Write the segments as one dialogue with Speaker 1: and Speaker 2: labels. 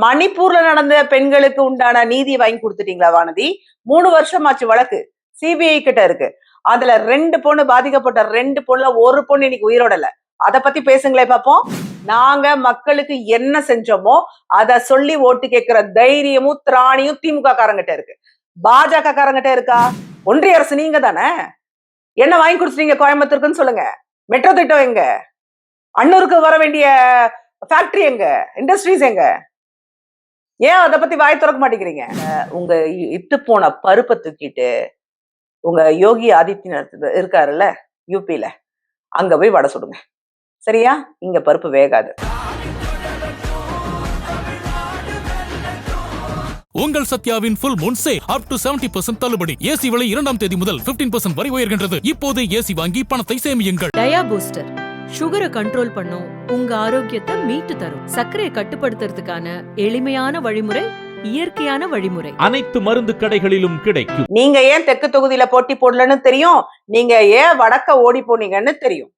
Speaker 1: மணிப்பூர்ல நடந்த பெண்களுக்கு உண்டான நீதி வாங்கி கொடுத்துட்டீங்களா வானதி? 3 வருஷம் ஆச்சு வழக்கு சிபிஐ கிட்ட இருக்கு. அதுல 2 பொண்ணு பாதிக்கப்பட்ட 2 பொண்ணுல ஒரு பொண்ணு இன்னைக்கு உயிரோடல. அத பத்தி பேசுங்களே பாப்போம். நாங்க மக்களுக்கு என்ன செஞ்சோமோ அத சொல்லி ஓட்டு கேட்கிற தைரியமும் திராணியும் திமுக காரங்கிட்ட இருக்கு. பாஜக காரங்கிட்ட இருக்கா? ஒன்றிய அரசு நீங்க தானே. என்ன வாங்கி கொடுத்துட்டீங்க கோயம்புத்தூருக்குன்னு சொல்லுங்க. மெட்ரோ திட்டம் எங்க? அன்னூருக்கு வர வேண்டிய ஃபேக்டரி எங்க? இண்டஸ்ட்ரீஸ் எங்க? ஏன் அதை பத்தி வாய் திறக்க மாட்டேங்கிறீங்க? உங்க இட்டு போன பருப்பை தூக்கிட்டு உங்க யோகி ஆதித்யநாத் இருக்காருல்ல யூபியில, அங்க போய் வடை சுடுங்க. சரியா? இங்க பருப்பு வேகாது.
Speaker 2: உங்கள் சத்யாவின் full moon sale up to 70% தள்ளுபடி. ஏசி விலை 2ஆம் தேதி முதல் 15% வரை உயர்கின்றது. இப்போது ஏசி வாங்கி பணத்தை சேமியுங்கள்.
Speaker 3: டயா பூஸ்டர் சுகரை கண்ட்ரோல் பண்ணும், உங்க ஆரோக்கியத்தை மீட்டு தரும். சர்க்கரையை கட்டுப்படுத்துறதுக்கான எளிமையான வழிமுறை, இயற்கையான வழிமுறை.
Speaker 4: அனைத்து மருந்து கடைகளிலும் கிடைக்கும்.
Speaker 1: நீங்க ஏன் தெற்கு தொகுதியில போட்டி போடலன்னு தெரியும். நீங்க ஏன் வடக்க ஓடி போனீங்கன்னு தெரியும்.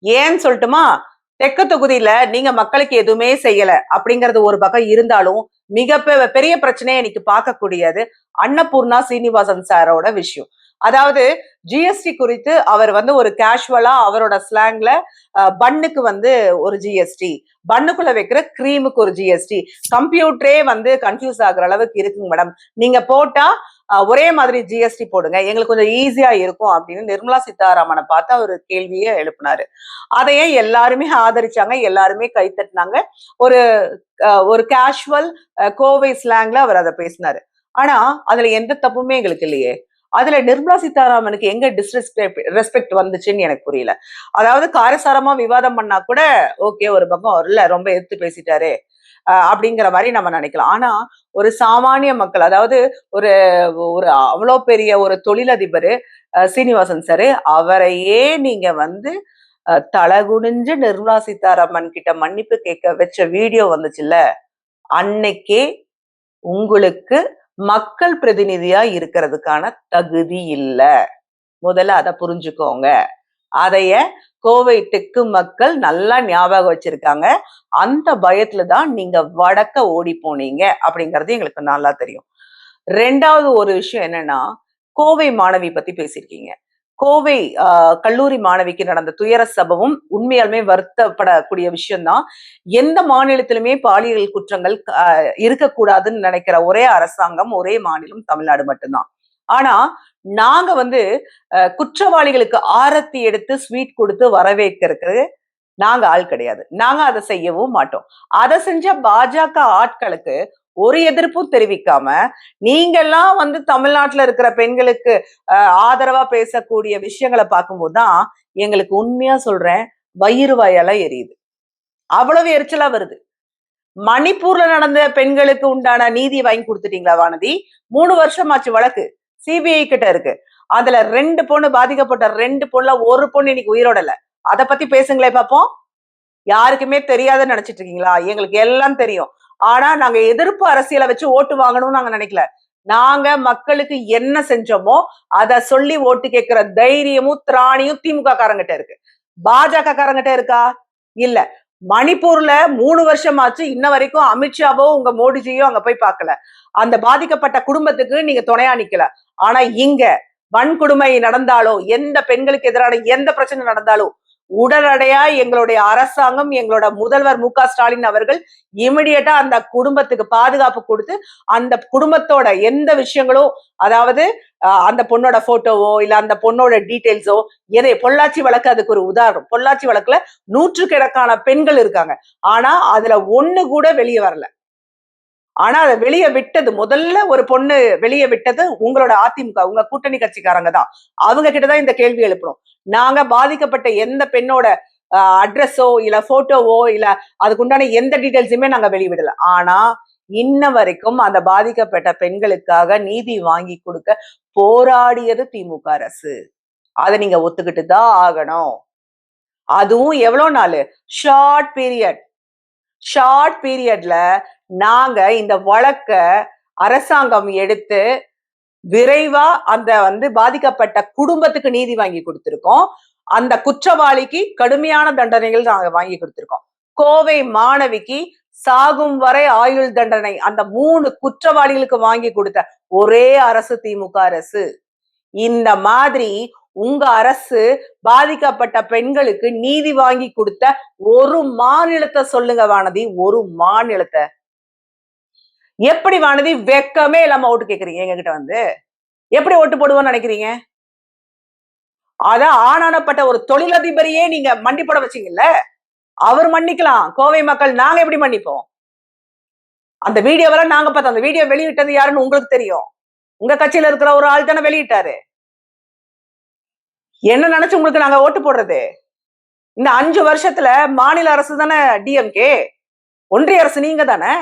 Speaker 1: ஏன்னு சொல்லட்டுமா? தெற்கு தொகுதியில நீங்க மக்களுக்கு எதுவுமே செய்யல அப்படிங்கறது ஒரு பக்கம் இருந்தாலும், மிக பெரிய பிரச்சனையை இன்னைக்கு பார்க்கக்கூடியது அன்னபூர்ணா சீனிவாசன் சாரோட விஷயம். அதாவது ஜிஎஸ்டி குறித்து அவர் ஒரு கேஷுவலா அவரோட ஸ்லாங்ல பன்னுக்கு ஒரு ஜிஎஸ்டி, பன்னுக்குள்ள வைக்கிற கிரீமுக்கு ஒரு ஜிஎஸ்டி, கம்ப்யூட்டரே கன்ஃபியூஸ் ஆகுற அளவுக்கு இருக்குங்க மேடம். நீங்க போட்டா ஒரே மாதிரி ஜிஎஸ்டி போடுங்க, எங்களுக்கு கொஞ்சம் ஈஸியா இருக்கும் அப்படின்னு நிர்மலா சீதாராமனை பார்த்து அவர் கேள்வியை எழுப்பினாரு. அதையே எல்லாருமே ஆதரிச்சாங்க, எல்லாருமே கைத்தட்டினாங்க. ஒரு கேஷுவல் கோவை ஸ்லாங்ல அவர் அதை பேசினாரு. ஆனா அதுல எந்த தப்புமே எங்களுக்கு இல்லையே. அதுல நிர்மலா சீதாராமனுக்கு எங்க ரெஸ்பெக்ட் வந்துச்சுன்னு எனக்கு புரியல. அதாவது காரசாரமா விவாதம் பண்ணா கூட ஓகே, ஒரு பக்கம் இல்ல ரொம்ப எடுத்து பேசிட்டாரு அப்படிங்கிற மாதிரி நம்ம நினைக்கலாம். ஆனா ஒரு சாமானிய மக்கள், அதாவது ஒரு ஒரு அவ்வளோ பெரிய ஒரு தொழிலதிபர் சீனிவாசன் சார், அவரையே நீங்க தலகுனிஞ்சு நிர்மலா சீதாராமன் கிட்ட மன்னிப்பு கேட்க வச்ச வீடியோ வந்துச்சுல்ல, அன்னைக்கே உங்களுக்கு மக்கள் பிரதிநிதியா இருக்கிறதுக்கான தகுதி இல்ல. முதல்ல அதை புரிஞ்சுக்கோங்க. அதைய கோவை தெற்கு மக்கள் நல்லா ஞாபகம் வச்சிருக்காங்க. அந்த பயத்துலதான் நீங்க வடக்க ஓடி போனீங்க அப்படிங்கிறது எங்களுக்கு நல்லா தெரியும். 2வது ஒரு விஷயம் என்னன்னா, கோவை மாணவி பத்தி பேசியிருக்கீங்க. கோவை கல்லூரி மாணவிக்கு நடந்த துயர சம்பவம் உண்மையாலுமே வருத்தப்படக்கூடிய விஷயம்தான். எந்த மாநிலத்திலுமே பாலியல் குற்றங்கள் இருக்கக்கூடாதுன்னு நினைக்கிற ஒரே அரசாங்கம், ஒரே மாநிலம் தமிழ்நாடு மட்டும்தான். ஆனா நாங்க குற்றவாளிகளுக்கு ஆரத்தி எடுத்து ஸ்வீட் கொடுத்து வரவேற்கிறதுக்கு நாங்க ஆள் கிடையாது. நாங்க அதை செய்யவும் மாட்டோம். அதை செஞ்ச பாஜக ஆட்களுக்கு ஒரு எதிர்ப்பும் தெரிவிக்காம நீங்கெல்லாம் தமிழ்நாட்டுல இருக்கிற பெண்களுக்கு ஆதரவா பேசக்கூடிய விஷயங்களை பார்க்கும்போதுதான் எங்களுக்கு உண்மையா சொல்றேன், வயிறு வாயால எரியுது. அவ்வளவு எரிச்சலா வருது. மணிப்பூர்ல நடந்த பெண்களுக்கு உண்டான நீதி வாங்கி கொடுத்துட்டீங்களா வானதி? 3 வருஷம் ஆச்சு வழக்கு சிபிஐ கிட்ட இருக்கு. அதுல 2 பொண்ணு பாதிக்கப்பட்ட 2 பொண்ணுல ஒரு பொண்ணு இன்னைக்கு உயிரோடல. அத பத்தி பேசுங்களே பாப்போம். யாருக்குமே தெரியாதுன்னு நினைச்சிட்டு இருக்கீங்களா? எங்களுக்கு எல்லாம் தெரியும். ஆனா நாங்க எதிர்ப்பு அரசியலை வச்சு ஓட்டு வாங்கணும்னு நாங்க நினைக்கல. நாங்க மக்களுக்கு என்ன செஞ்சோமோ அத சொல்லி ஓட்டு கேட்கிற தைரியமும் திராணியும் திமுக காரங்கிட்ட இருக்கு. பாஜக காரங்கிட்ட இருக்கா? இல்ல. மணிப்பூர்ல 3 வருஷம் ஆச்சு, இன்ன வரைக்கும் அமித்ஷாவோ உங்க மோடிஜியோ அங்க போய் பார்க்கல. அந்த பாதிக்கப்பட்ட குடும்பத்துக்கு நீங்க துணையா நிக்கல. ஆனா இங்க வன்கொடுமை நடந்தாலோ, எந்த பெண்களுக்கு எதிரான எந்த பிரச்சனை நடந்தாலும் உடனடியா எங்களுடைய அரசாங்கம், எங்களோட முதல்வர் மு க ஸ்டாலின் அவர்கள் இமிடியேட்டா அந்த குடும்பத்துக்கு பாதுகாப்பு கொடுத்து அந்த குடும்பத்தோட எந்த விஷயங்களோ, அதாவது அந்த பொண்ணோட போட்டோவோ இல்ல அந்த பொண்ணோட டீடைல்ஸோ, பொள்ளாச்சி வழக்கு அதுக்கு ஒரு உதாரணம். பொள்ளாச்சி வழக்குல 100கணக்கான பெண்கள் இருக்காங்க. ஆனா அதுல ஒண்ணு கூட வெளியே வரல. ஆனா அதை வெளியே விட்டது, முதல்ல ஒரு பொண்ணு வெளியே விட்டது உங்களோட அதிமுக, உங்க கூட்டணி கட்சிக்காரங்க தான். அவங்க கிட்டதான் இந்த கேள்வி எழுப்பணும். நாங்க பாதிக்கப்பட்ட எந்த பெண்ணோட அட்ரஸோ இல்ல போட்டோவோ இல்ல அதுக்குண்டான எந்த டீடைல்ஸுமே நாங்க வெளிவிடல. ஆனா இன்ன வரைக்கும் அந்த பாதிக்கப்பட்ட பெண்களுக்காக நீதி வாங்கி கொடுக்க போராடியது திமுக அரசு. அதை நீங்க ஒத்துக்கிட்டு தான் ஆகணும். அதுவும் எவ்வளவு நாள்? ஷார்ட் பீரியட்ல நாங்க இந்த வழக்க அரசாங்கம் எடுத்து விரைவா அந்த பாதிக்கப்பட்ட குடும்பத்துக்கு நீதி வாங்கி கொடுத்திருக்கோம். அந்த குற்றவாளிக்கு கடுமையான தண்டனைகள் நாங்க வாங்கி கொடுத்திருக்கோம். கோவை மாணவிக்கு சாகும் வரை ஆயுள் தண்டனை அந்த 3 குற்றவாளிகளுக்கு வாங்கி கொடுத்த ஒரே அரசு திமுக அரசு. இந்த மாதிரி உங்க அரசு பாதிக்கப்பட்ட பெண்களுக்கு நீதி வாங்கி கொடுத்த ஒரு மாநிலத்தை சொல்லுங்க வானதி, ஒரு மாநிலத்தை. எப்படி வானதி வெக்கமே இல்லாம ஓட்டு கேக்குறீங்க எங்ககிட்ட வந்து? எப்படி ஓட்டு போடுவோம்னு நினைக்கிறீங்க? அதான் ஆனானப்பட்ட ஒரு தொழிலதிபரையே நீங்க மண்டிப்பட வச்சீங்கல்ல, அவர் மன்னிக்கலாம், கோவை மக்கள் நாங்க எப்படி மன்னிப்போம்? அந்த வீடியோவெல்லாம் நாங்க பார்த்தோம். அந்த வீடியோ வெளியிட்டது யாருன்னு உங்களுக்கு தெரியும். உங்க கட்சியில இருக்கிற ஒரு ஆள் தானே வெளியிட்டாரு. என்ன நினைச்சு உங்களுக்கு நாங்க ஓட்டு போடுறது? இந்த 5 வருஷத்துல மாநில அரசு தானே டிஎம்கே, ஒன்றிய அரசு நீங்க தானே.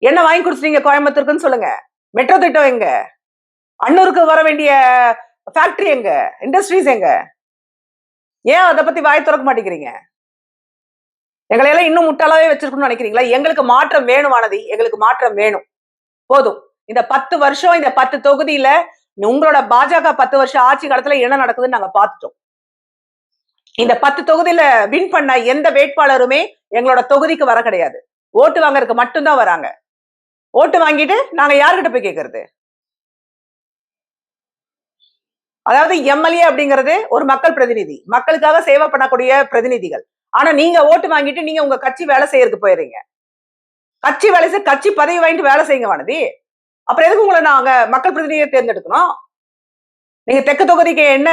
Speaker 1: என்ன வாங்கி கொடுத்துட்டீங்க கோயம்புத்தூருக்குன்னு சொல்லுங்க. மெட்ரோ திட்டம் எங்க? அன்னூருக்கு வர வேண்டிய ஃபேக்டரி எங்க? இண்டஸ்ட்ரீஸ் எங்க? ஏன் அதை பத்தி வாய் திறக்க மாட்டேங்கிறீங்க? எங்களை எல்லாம் இன்னும் முட்டாளாவே வச்சிருக்கணும்னு நினைக்கிறீங்களா? எங்களுக்கு மாற்றம் வேணும் வானதி, எங்களுக்கு மாற்றம் வேணும். போதும். இந்த 10 வருஷம், இந்த 10 தொகுதியில உங்களோட பாஜக 10 வருஷம் ஆட்சி காலத்துல என்ன நடக்குதுன்னு நாங்க பார்த்துட்டோம். இந்த 10 தொகுதியில வின் பண்ண எந்த வேட்பாளருமே எங்களோட தொகுதிக்கு வர கிடையாது. ஓட்டு வாங்கறதுக்கு மட்டும்தான் வராங்க. ஓட்டு வாங்கிட்டு நாங்க யாருக்கிட்ட போய் கேட்கறது? அதாவது எம்எல்ஏ அப்படிங்கிறது ஒரு மக்கள் பிரதிநிதி, மக்களுக்காக சேவை பண்ணக்கூடிய பிரதிநிதிகள். ஆனா நீங்க ஓட்டு வாங்கிட்டு நீங்க உங்க கட்சி வேலை செய்யறதுக்கு போயிடுறீங்க. கட்சி வேலை செய்ய கட்சி பதவி வாங்கிட்டு வேலை செய்யுங்க வானதி. அப்புறம் எதுக்கு உங்களை நாங்க மக்கள் பிரதிநிதியை தேர்ந்தெடுக்கணும்? நீங்க தெற்கு தொகுதிக்கு என்ன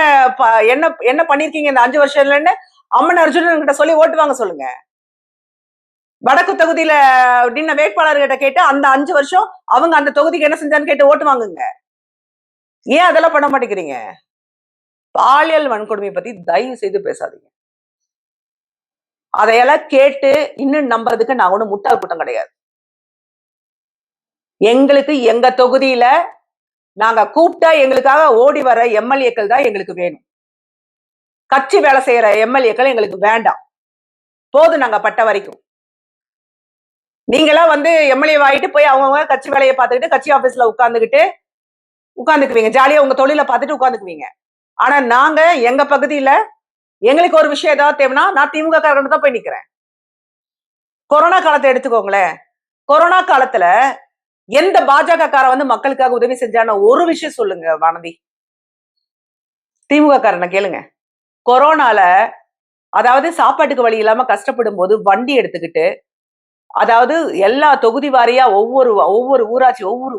Speaker 1: என்ன என்ன பண்ணிருக்கீங்க இந்த 5 வருஷம்லன்னு அம்மன் அர்ஜுனன் கிட்ட சொல்லி ஓட்டு வாங்க சொல்லுங்க. வடக்கு தொகுதியில நின்ன வேட்பாளர்கிட்ட கேட்டு அந்த 5 வருஷம் அவங்க அந்த தொகுதிக்கு என்ன செஞ்சான்னு கேட்டு ஓட்டு வாங்குங்க. ஏன் அதெல்லாம் பண்ண மாட்டேங்கிறீங்க? பாலியல் வன்கொடுமை பத்தி தயவு செய்து பேசாதீங்க. அதையெல்லாம் கேட்டு இன்னும் நம்புறதுக்கு நான் ஒண்ணும் முட்டாள் கூட்டம் கிடையாது. எங்களுக்கு எங்க தொகுதியில நாங்க கூப்பிட்டா எங்களுக்காக ஓடி வர எம்எல்ஏக்கள் தான் எங்களுக்கு வேணும். கட்சி வேலை செய்யற எம்எல்ஏக்கள் எங்களுக்கு வேண்டாம். போதும் நாங்க பட்ட வரைக்கும். நீங்களாம் வந்து எம்எல்ஏ ஆகிட்டு போய் அவங்க கட்சி வேலையை பார்த்துக்கிட்டு கட்சி ஆபீஸ்ல உட்காந்துக்குவீங்க. ஜாலியா உங்க தொழிலை பார்த்துட்டு உட்காந்துக்குவீங்க. ஆனா நாங்க எங்க பகுதியில எங்களுக்கு ஒரு விஷயம் ஏதாவது தேவைன்னா நான் திமுக காரங்க தான் போய் நிக்கிறேன். கொரோனா காலத்தை எடுத்துக்கோங்களேன். கொரோனா காலத்துல எந்த பாஜக கார வந்து மக்களுக்காக உதவி செஞ்சான ஒரு விஷயம் சொல்லுங்க வானதி. திமுக காரனை கேளுங்க. கொரோனால அதாவது சாப்பாட்டுக்கு வழி இல்லாம கஷ்டப்படும் போது வண்டி எடுத்துக்கிட்டு, அதாவது எல்லா தொகுதி வாரியா ஒவ்வொரு ஊராட்சி ஒவ்வொரு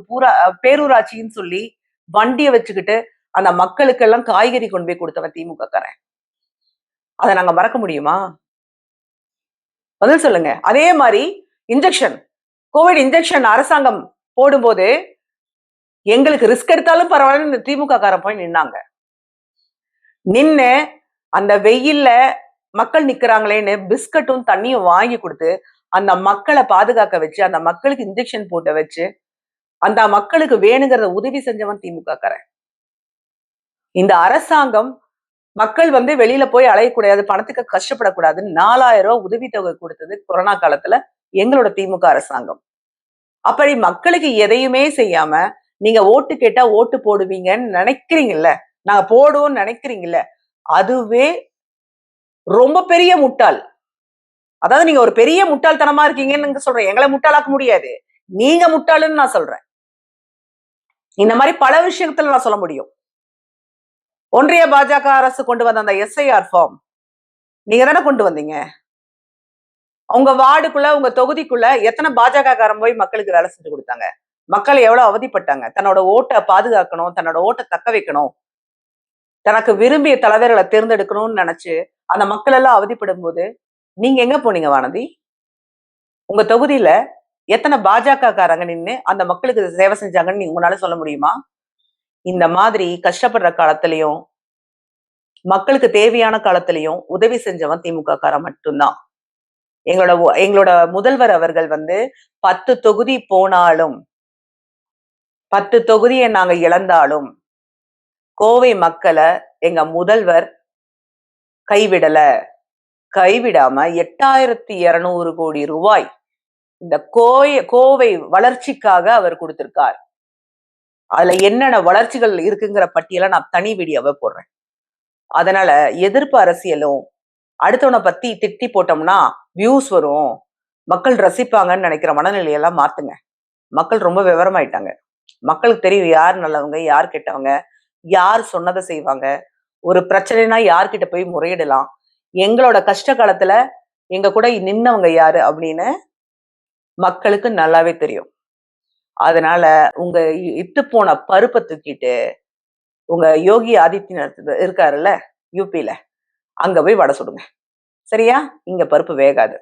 Speaker 1: பேரூராட்சின்னு சொல்லி வண்டியை வச்சுக்கிட்டு அந்த மக்களுக்கெல்லாம் காய்கறி கொண்டு போய் கொடுத்தவன் திமுக காரன். அதை நாங்க மறக்க முடியுமா? பதில் சொல்லுங்க. அதே மாதிரி இன்ஜெக்ஷன், கோவிட் இன்ஜெக்ஷன் அரசாங்கம் போடும்போது எங்களுக்கு ரிஸ்க் எடுத்தாலும் பரவாயில்ல திமுக காரன் போய் நின்னாங்க. நின்னு அந்த வெயில்ல மக்கள் நிக்கிறாங்களேன்னு பிஸ்கட்டும் தண்ணியும் வாங்கி கொடுத்து அந்த மக்களை பாதுகாக்க வச்சு அந்த மக்களுக்கு இன்ஜெக்ஷன் போட்ட வச்சு அந்த மக்களுக்கு வேணுங்கிறத உதவி செஞ்சவன் திமுக காரன். இந்த அரசாங்கம் மக்கள் வந்து வெளியில போய் அலையக்கூடாது, பணத்துக்கு கஷ்டப்படக்கூடாது 4000 ரூபாய் உதவித்தொகை கொடுத்தது கொரோனா காலத்துல எங்களோட திமுக அரசாங்கம். அப்படி மக்களுக்கு எதையுமே செய்யாம நீங்க ஓட்டு கேட்டா ஓட்டு போடுவீங்கன்னு நினைக்கிறீங்கல்ல, நாங்க போடுவோம்னு நினைக்கிறீங்கல்ல, அதுவே ரொம்ப பெரிய முட்டாள். அதாவது நீங்க ஒரு பெரிய முட்டாள்தனமா இருக்கீங்கன்னு சொல்றேன். எங்களை முட்டாளாக்க முடியாது, நீங்க முட்டாளுன்னு நான் சொல்றேன். இந்த மாதிரி பல விஷயத்துல நான் சொல்ல முடியும். ஒன்றிய பாஜக அரசு கொண்டு வந்த அந்த எஸ்ஐஆர் ஃபார்ம் நீங்க தானே கொண்டு வந்தீங்க. உங்க வார்டுக்குள்ள உங்க தொகுதிக்குள்ள எத்தனை பாஜக காரன் போய் மக்களுக்கு வேலை செஞ்சு கொடுத்தாங்க? மக்கள் எவ்வளவு அவதிப்பட்டாங்க. தன்னோட ஓட்டை பாதுகாக்கணும், தன்னோட ஓட்டை தக்க வைக்கணும், தனக்கு விரும்பிய தலைவர்களை தேர்ந்தெடுக்கணும்னு நினைச்சு அந்த மக்கள் எல்லாம் அவதிப்படும் போது நீங்க எங்க போனீங்க வானதி? உங்க தொகுதியில எத்தனை பாஜக காரங்க நின்று அந்த மக்களுக்கு சேவை செஞ்சாங்கன்னு நீங்க உங்களால சொல்ல முடியுமா? இந்த மாதிரி கஷ்டப்படுற காலத்திலையும் மக்களுக்கு தேவையான காலத்திலையும் உதவி செஞ்சவன் திமுக காரன் மட்டும்தான். எங்களோட முதல்வர் அவர்கள் வந்து 10 தொகுதி போனாலும் 10 தொகுதியை நாங்க இழந்தாலும் கோவை மக்களை எங்க முதல்வர் கைவிடாம 8200 கோடி ரூபாய் இந்த கோவை வளர்ச்சிக்காக அவர் கொடுத்திருக்கார். அதுல என்னென்ன வளர்ச்சிகள் இருக்குங்கிற பட்டியலை நான் தனி வீடியோவை போடுறேன். அதனால எதிர்ப்பு அரசியலும் அடுத்தவனை பத்தி திட்டி போட்டோம்னா வியூஸ் வரும், மக்கள் ரசிப்பாங்கன்னு நினைக்கிற மனநிலையெல்லாம் மாத்துங்க. மக்கள் ரொம்ப விவரமாயிட்டாங்க. மக்களுக்கு தெரியும் யார் நல்லவங்க, யார் கெட்டவங்க, யார் சொன்னதை செய்வாங்க, ஒரு பிரச்சனைனா யார்கிட்ட போய் முறையிடலாம், எங்களோட கஷ்ட காலத்துல எங்க கூட நின்னவங்க யாரு அப்படின்னு மக்களுக்கு நல்லாவே தெரியும். அதனால உங்க இட்டு போன பருப்பை தூக்கிட்டு உங்க யோகி ஆதித்யநாத் இருக்காருல்ல யூபில, அங்க போய் வடை சுடுங்க. சரியா? இங்க பருப்பு வேகாது.